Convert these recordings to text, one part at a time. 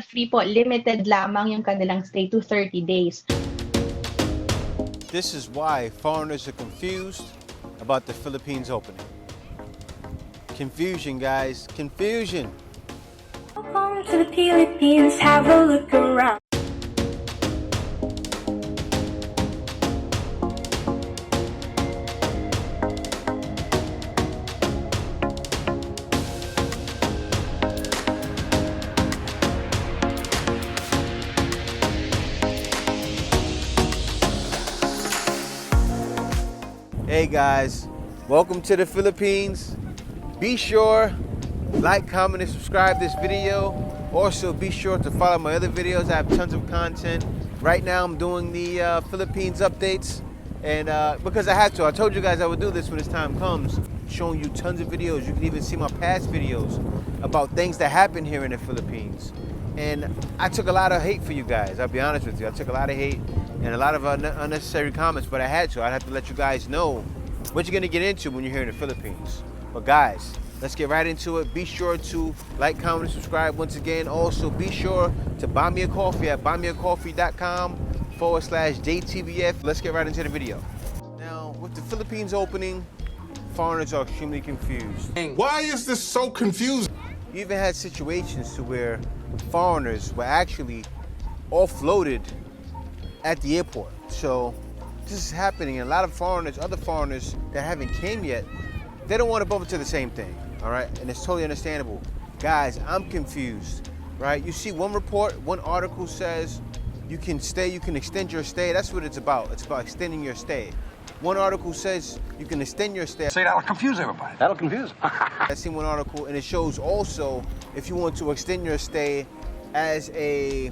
Free po, limited lamang yung kanilang stay to 30 days. This is why foreigners are confused about the Philippines opening. Confusion, guys, confusion. Welcome to the Philippines, have a look around. Hey guys, welcome to the Philippines. Be sure like, comment, and subscribe this video. Also, be sure to follow my other videos. I have tons of content. Right now, I'm doing the Philippines updates, and because I have to, I told you guys I would do this when this time comes, showing you tons of videos. You can even see my past videos about things that happen here in the Philippines. And I took a lot of hate for you guys. I'll be honest with you. I took a lot of hate and a lot of unnecessary comments, but I had to. I'd have to let you guys know what you're gonna get into when you're here in the Philippines. But guys, let's get right into it. Be sure to like, comment, and subscribe once again. Also, be sure to buy me a coffee at buymeacoffee.com/JTBF. Let's get right into the video. Now, with the Philippines opening, foreigners are extremely confused. Why is this so confusing? You even had situations to where foreigners were actually offloaded at the airport. So this is happening, and a lot of foreigners, other foreigners that haven't came yet, they don't want to bump into the same thing, all right? And it's totally understandable. Guys, I'm confused, right? You see one report, one article says you can stay, you can extend your stay. That's what it's about. It's about extending your stay. One article says you can extend your stay. Say that'll confuse everybody. That'll confuse. I seen one article, and it shows also if you want to extend your stay as a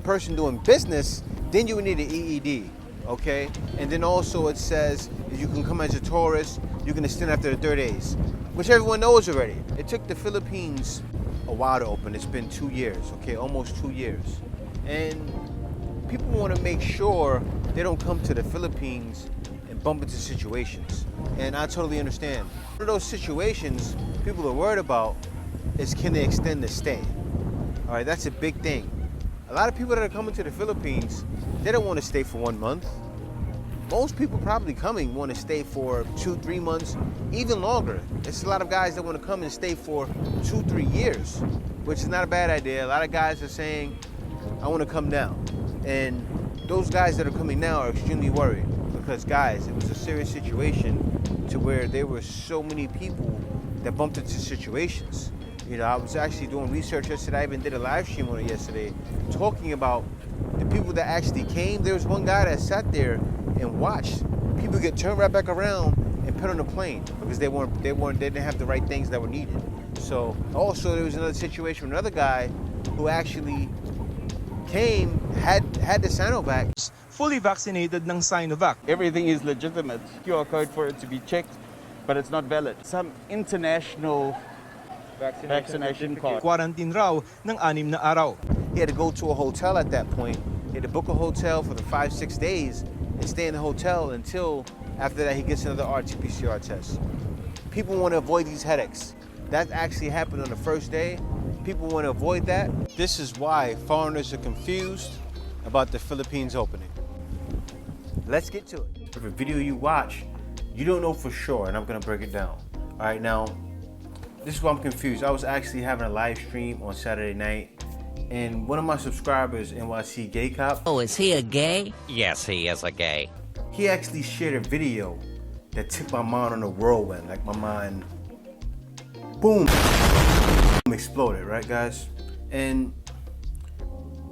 person doing business, then you would need an EED, okay? And then also it says if you can come as a tourist, you can extend after the 30 days, which everyone knows already. It took the Philippines a while to open. It's been 2 years, okay, almost 2 years. And people want to make sure they don't come to the Philippines and bump into situations. And I totally understand. One of those situations people are worried about is, can they extend the stay? All right, that's a big thing. A lot of people that are coming to the Philippines, they don't want to stay for 1 month. Most people probably coming want to stay for 2-3 months, even longer. There's a lot of guys that want to come and stay for 2-3 years, which is not a bad idea. A lot of guys are saying, I want to come now. And those guys that are coming now are extremely worried because, guys, it was a serious situation to where there were so many people that bumped into situations. You know, I was actually doing research yesterday. I even did a live stream on it yesterday, talking about the people that actually came. There was one guy that sat there and watched people get turned right back around and put on a plane because they didn't have the right things that were needed. So also there was another situation with another guy who actually came, had the Sinovac. Fully vaccinated ng Sinovac. Everything is legitimate. QR code for it to be checked, but it's not valid. Some international vaccination card. Quarantine raw ng 6 na araw. He had to go to a hotel at that point. He had to book a hotel for the 5-6 days and stay in the hotel until after that he gets another RT-PCR test. People want to avoid these headaches. That actually happened on the first day. People want to avoid that. This is why foreigners are confused about the Philippines opening. Let's get to it. Every video you watch, you don't know for sure, and I'm gonna break it down. All right, now, this is why I'm confused. I was actually having a live stream on Saturday night, and one of my subscribers, NYC Gay Cop, Oh, is he a gay? Yes, he is a gay. he actually shared a video that took my mind on a whirlwind. Like my mind, boom, exploded, right guys? And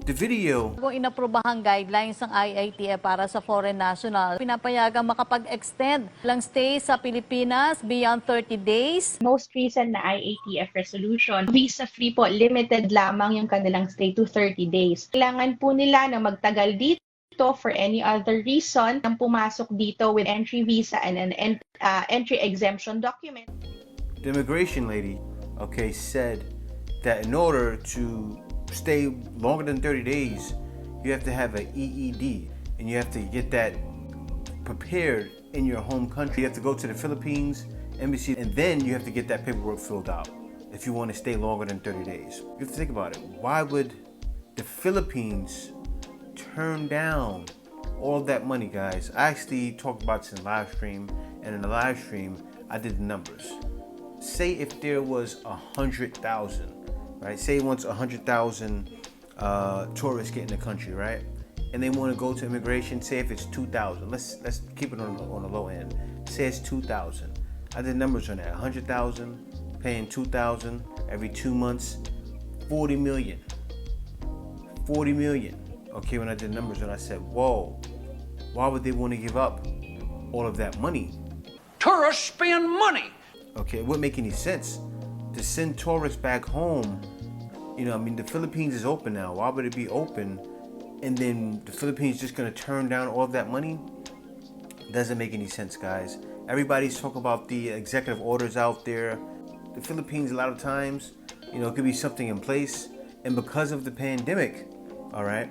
the video, Kung inaprobahang guidelines ng IATF para sa foreign national, pinapayagang makapag-extend lang stay sa Pilipinas beyond 30 days. Most recent na IATF resolution, visa-free po, limited lamang yung kanilang stay to 30 days. Kailangan po nila na magtagal dito for any other reason nang pumasok dito with entry visa and an entry exemption document. the immigration lady, okay, said that in order to stay longer than 30 days, you have to have an EED, and you have to get that prepared in your home country. You have to go to the Philippines embassy, and then you have to get that paperwork filled out if you want to stay longer than 30 days. You have to think about it. Why would Philippines turned down all of that money, guys. I actually talked about this in live stream, and in the live stream, I did the numbers. Say if there was 100,000, right? Say once 100,000 tourists get in the country, right? And they want to go to immigration. Say if it's 2,000. Let's keep it on the low end. Say it's 2,000. I did numbers on that. 100,000 paying 2,000 every 2 months. 40 million. 40 million. Okay, when I did numbers, and I said, whoa, why would they want to give up all of that money? Tourists spend money. Okay, it wouldn't make any sense to send tourists back home. You know, I mean, the Philippines is open now. Why would it be open? And then the Philippines just gonna turn down all of that money? Doesn't make any sense, guys. Everybody's talking about the executive orders out there. The Philippines, a lot of times, you know, it could be something in place. And because of the pandemic, all right,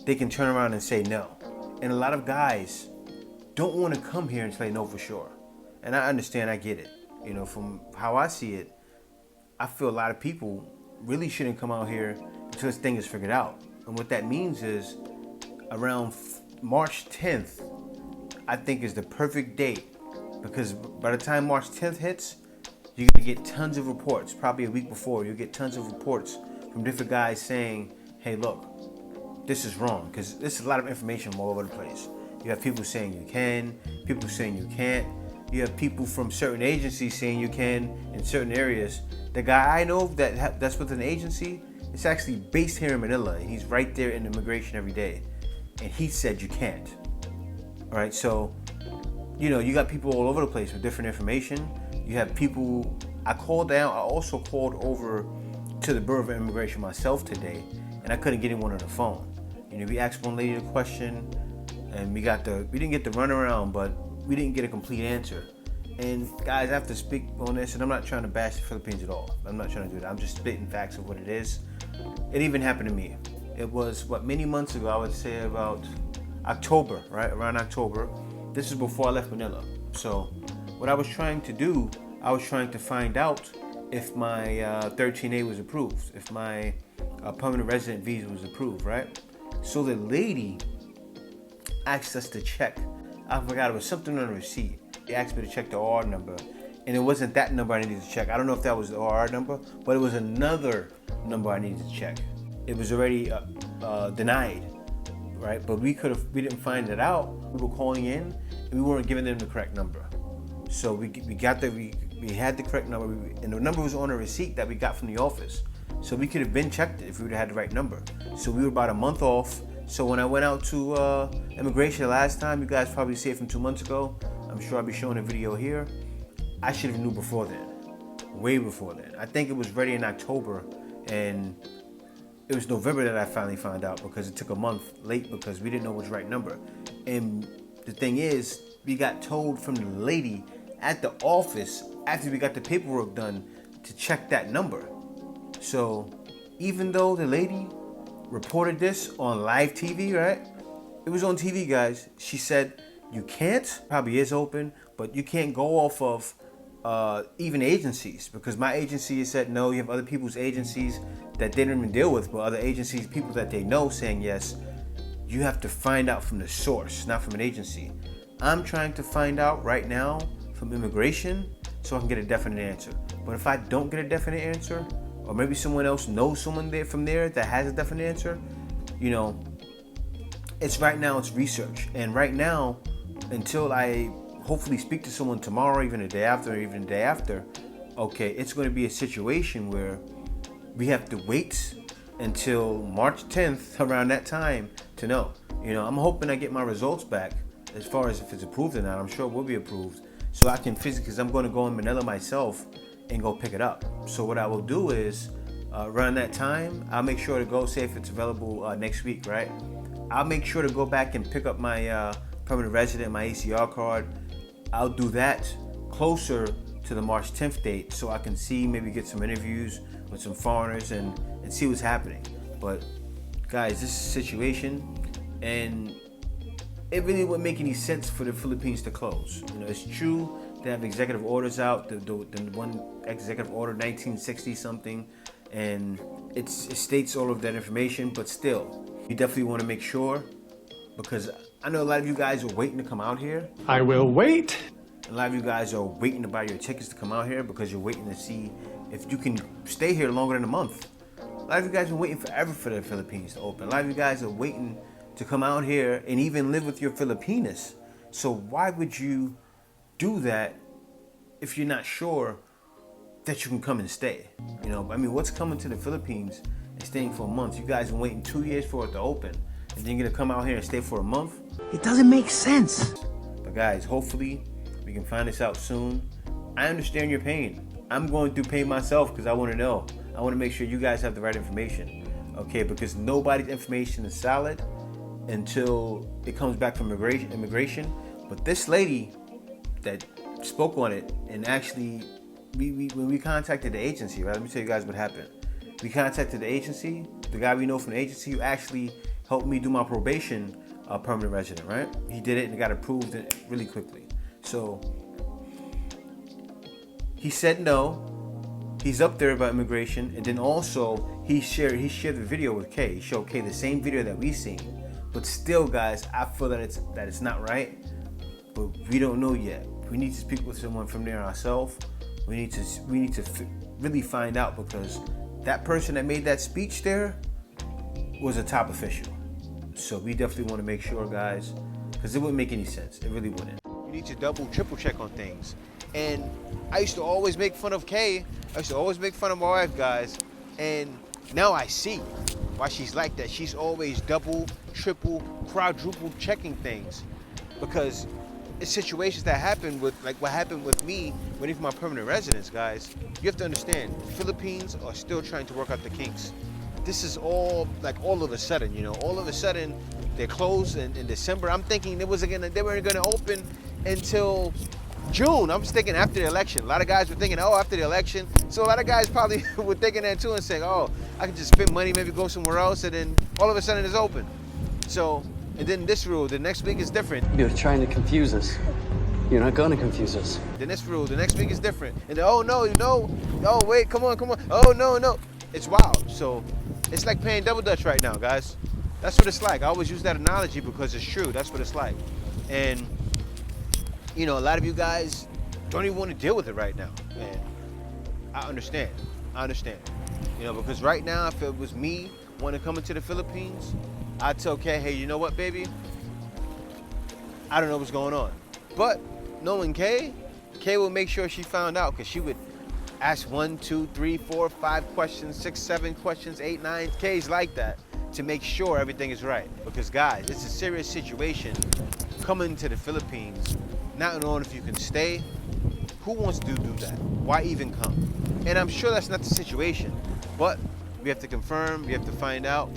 they can turn around and say no. And a lot of guys don't want to come here until they know for sure. And I understand, I get it. You know, from how I see it, I feel a lot of people really shouldn't come out here until this thing is figured out. And what that means is around March 10th, I think is the perfect date, because by the time March 10th hits, you're gonna get tons of reports. Probably a week before, you'll get tons of reports from different guys saying, hey, look, this is wrong, because this is a lot of information from all over the place. You have people saying you can, people saying you can't. You have people from certain agencies saying you can in certain areas. The guy I know that's with an agency, it's actually based here in Manila. He's right there in immigration every day. And he said you can't. All right, so, you know, you got people all over the place with different information. You have people, I also called over to the Bureau of Immigration myself today, and I couldn't get anyone on the phone. You know, we asked one lady a question, and we didn't get the runaround, but we didn't get a complete answer. And guys, I have to speak on this, and I'm not trying to bash the Philippines at all. I'm not trying to do that. I'm just spitting facts of what it is. It even happened to me. It was, many months ago, I would say about October, right? Around October. This is before I left Manila. So what I was trying to do, I was trying to find out if my 13A was approved, if my permanent resident visa was approved, right? So the lady asked us to check. I forgot, it was something on the receipt. They asked me to check the OR number, and it wasn't that number I needed to check. I don't know if that was the OR number, but it was another number I needed to check. It was already denied, right? But we didn't find it out. We were calling in, and we weren't giving them the correct number. So we had the correct number, and the number was on a receipt that we got from the office. So we could have been checked it if we would have had the right number. So we were about a month off. So when I went out to immigration the last time, you guys probably see it from 2 months ago. I'm sure I'll be showing a video here. I should have knew before then, way before then. I think it was ready in October, and it was November that I finally found out, because it took a month late because we didn't know which right number. And the thing is, we got told from the lady at the office after we got the paperwork done to check that number. So even though the lady reported this on live TV, right? It was on TV, guys. She said, you can't, probably is open, but you can't go off of even agencies, because my agency said no. You have other people's agencies that they don't even deal with, but other agencies, people that they know, saying yes. You have to find out from the source, not from an agency. I'm trying to find out right now from immigration so I can get a definite answer. But if I don't get a definite answer, or maybe someone else knows someone there from there that has a definite answer, you know, it's right now, it's research. And right now, until I hopefully speak to someone tomorrow, even the day after, or even the day after, okay, it's going to be a situation where we have to wait until March 10th, around that time, to know. You know, I'm hoping I get my results back as far as if it's approved or not. I'm sure it will be approved, so I can physically, because I'm going to go in Manila myself and go pick it up. So what I will do is, around that time, I'll make sure to go, say if it's available next week, right? I'll make sure to go back and pick up my permanent resident, my ACR card. I'll do that closer to the March 10th date, so I can see, maybe get some interviews with some foreigners and see what's happening. But guys, this is a situation, and it really wouldn't make any sense for the Philippines to close. You know, it's true they have executive orders out, the one executive order 1960 something, and it states all of that information, but still, you definitely want to make sure, because I know a lot of you guys are waiting to come out here. I will wait. A lot of you guys are waiting to buy your tickets to come out here because you're waiting to see if you can stay here longer than a month. A lot of you guys are waiting forever for the Philippines to open. A lot of you guys are waiting to come out here and even live with your Filipinas. So why would you do that if you're not sure that you can come and stay? You know, I mean, what's coming to the Philippines and staying for a month? You guys are waiting 2 years for it to open, and then you're gonna come out here and stay for a month? It doesn't make sense. But guys, hopefully we can find this out soon. I understand your pain. I'm going through pain myself because I want to know. I want to make sure you guys have the right information, okay? Because nobody's information is solid until it comes back from immigration. But this lady that spoke on it, and actually, when we contacted the agency, right? Let me tell you guys what happened. We contacted the agency, the guy we know from the agency who actually helped me do my probation permanent resident, right? He did it and got approved really quickly. So he said no. He's up there about immigration, and then also he shared the video with Kay. He showed Kay the same video that we seen. But still, guys, I feel that it's not right. But we don't know yet. We need to speak with someone from there ourselves. We need to really find out, because that person that made that speech there was a top official. So we definitely want to make sure, guys, because it wouldn't make any sense. It really wouldn't. You need to double, triple check on things. And I used to always make fun of Kay. I used to always make fun of my wife, guys. And now I see why she's like that. She's always double, triple, quadruple checking things, because it's situations that happen with, like what happened with me waiting for my permanent residence, guys. You have to understand, Philippines are still trying to work out the kinks. This is all of a sudden, you know, all of a sudden they closed in December. I'm thinking they weren't gonna open until June. I'm just thinking after the election. A lot of guys were thinking, oh, after the election. So a lot of guys probably were thinking that too and saying, oh, I can just spend money, maybe go somewhere else, and then all of a sudden it's open. So, and then this rule, the next week is different. You're trying to confuse us. You're not going to confuse us. The next rule, the next week is different. And then, oh no, oh wait, come on. Oh no. It's wild. So it's like paying double dutch right now, guys. That's what it's like. I always use that analogy because it's true. That's what it's like. And you know, a lot of you guys don't even want to deal with it right now. And I understand. You know, because right now, if it was me wanting to come into the Philippines, I'd tell Kay, hey, you know what, baby? I don't know what's going on. But knowing Kay will make sure she found out, because she would ask 1, 2, 3, 4, 5 questions, 6, 7 questions, 8, 9. Kay's like that to make sure everything is right. Because guys, it's a serious situation coming to the Philippines, not knowing if you can stay. Who wants to do that? Why even come? And I'm sure that's not the situation, but we have to confirm, we have to find out.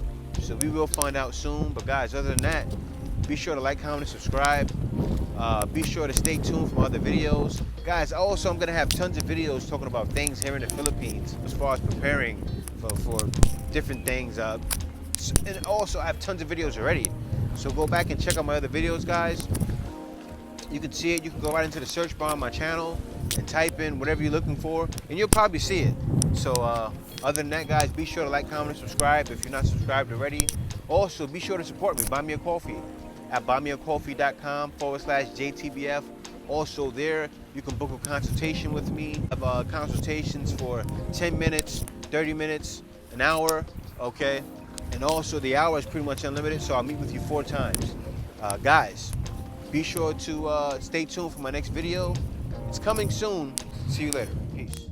So we will find out soon. But guys, other than that, be sure to like, comment, and subscribe. Be sure to stay tuned for my other videos. Guys, also I'm gonna have tons of videos talking about things here in the Philippines as far as preparing for different things. And also I have tons of videos already. So go back and check out my other videos, guys. You can see it. You can go right into the search bar on my channel and type in whatever you're looking for, and you'll probably see it. So other than that, guys, be sure to like, comment, and subscribe if you're not subscribed already. Also, be sure to support me. Buy me a coffee at buymeacoffee.com/JTBF. Also there, you can book a consultation with me. I have consultations for 10 minutes, 30 minutes, an hour, okay? And also the hour is pretty much unlimited, so I'll meet with you 4 times. Guys, be sure to stay tuned for my next video. It's coming soon. See you later. Peace.